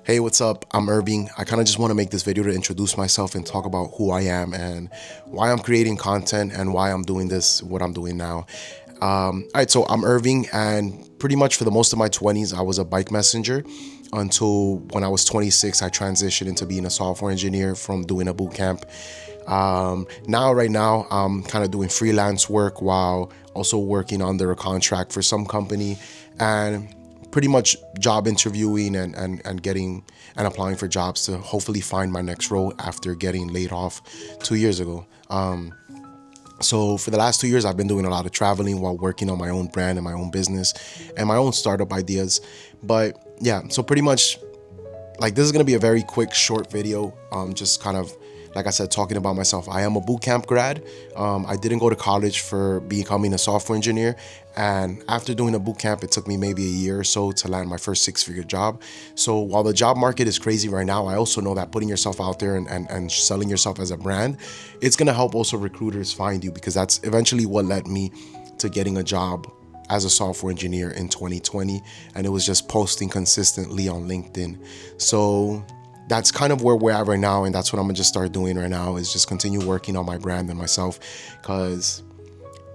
Hey, what's up? I'm Irving. I kind of just want to make this video to introduce myself and talk about who I am and why I'm creating content and why I'm doing this, what I'm doing now. All right, so I'm Irving, and pretty much for the most of my 20s, I was a bike messenger until when I was 26, I transitioned into being a software engineer from doing a boot camp. Right now, I'm kind of doing freelance work while also working under a contract for some company and pretty much job interviewing and getting and applying for jobs to hopefully find my next role after getting laid off 2 years ago. So for the last 2 years, I've been doing a lot of traveling while working on my own brand and my own business and my own startup ideas. But yeah, so pretty much like this is going to be a very quick short video, just kind of like I said, talking about myself. I am a boot camp grad. I didn't go to college for becoming a software engineer, and after doing a boot camp, it took me maybe a year or so to land my first six-figure job. So while the job market is crazy right now, I also know that putting yourself out there and selling yourself as a brand, it's going to help also recruiters find you, because that's eventually what led me to getting a job as a software engineer in 2020, and it was just posting consistently on LinkedIn. So that's kind of where we're at right now, and that's what I'm gonna just start doing right now, is just continue working on my brand and myself. Because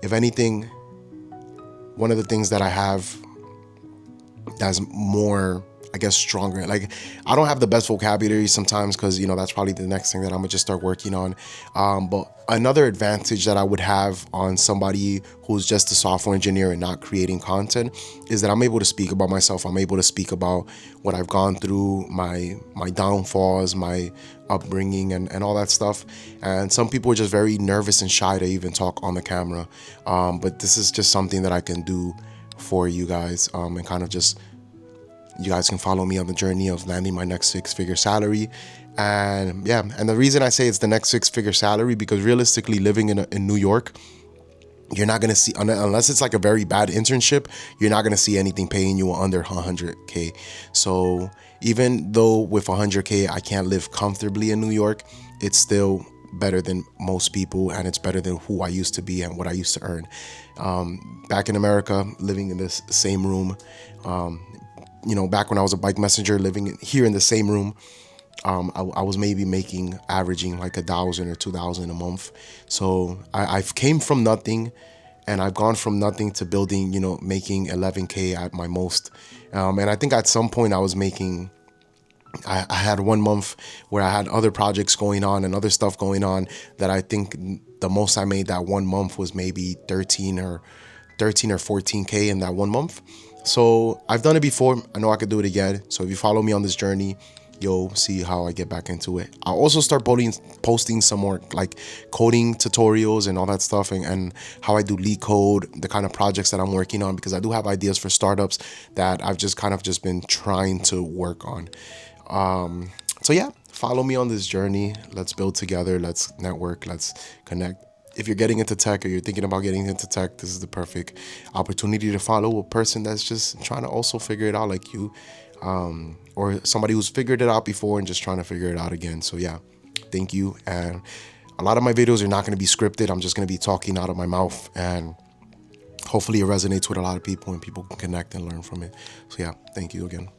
if anything, one of the things that I have that's more, I guess, stronger, like I don't have the best vocabulary sometimes, because that's probably the next thing that I'm gonna just start working on. But another advantage that I would have on somebody who's just a software engineer and not creating content is that I'm able to speak about myself. I'm able to speak about what I've gone through, my downfalls, my upbringing, and all that stuff. And some people are just very nervous and shy to even talk on the camera. But this is just something that I can do for you guys, and kind of just, you guys can follow me on the journey of landing my next six-figure salary. And yeah, and the reason I say it's the next six-figure salary, because realistically, living in New York, you're not gonna see, unless it's like a very bad internship, you're not gonna see anything paying you under 100K. So even though with 100K I can't live comfortably in New York, it's still better than most people, and it's better than who I used to be and what I used to earn. Back in America, living in this same room, back when I was a bike messenger, living here in the same room, I was maybe averaging like 1,000 or 2,000 a month. So I've came from nothing, and I've gone from nothing to building, making 11K at my most. And I think at some point I had 1 month where I had other projects going on and other stuff going on, that I think the most I made that 1 month was maybe 13 or 14K in that 1 month. So I've done it before. I know I could do it again. So if you follow me on this journey, you'll see how I get back into it. I'll also start posting some more like coding tutorials and all that stuff, and how I do lead code, the kind of projects that I'm working on, because I do have ideas for startups that I've just been trying to work on. So yeah, follow me on this journey. Let's build together. Let's network. Let's connect. If you're getting into tech, or you're thinking about getting into tech, this is the perfect opportunity to follow a person that's just trying to also figure it out like you, or somebody who's figured it out before and just trying to figure it out again. So yeah, thank you. And a lot of my videos are not going to be scripted. I'm just going to be talking out of my mouth, and hopefully it resonates with a lot of people and people can connect and learn from it. So yeah, thank you again.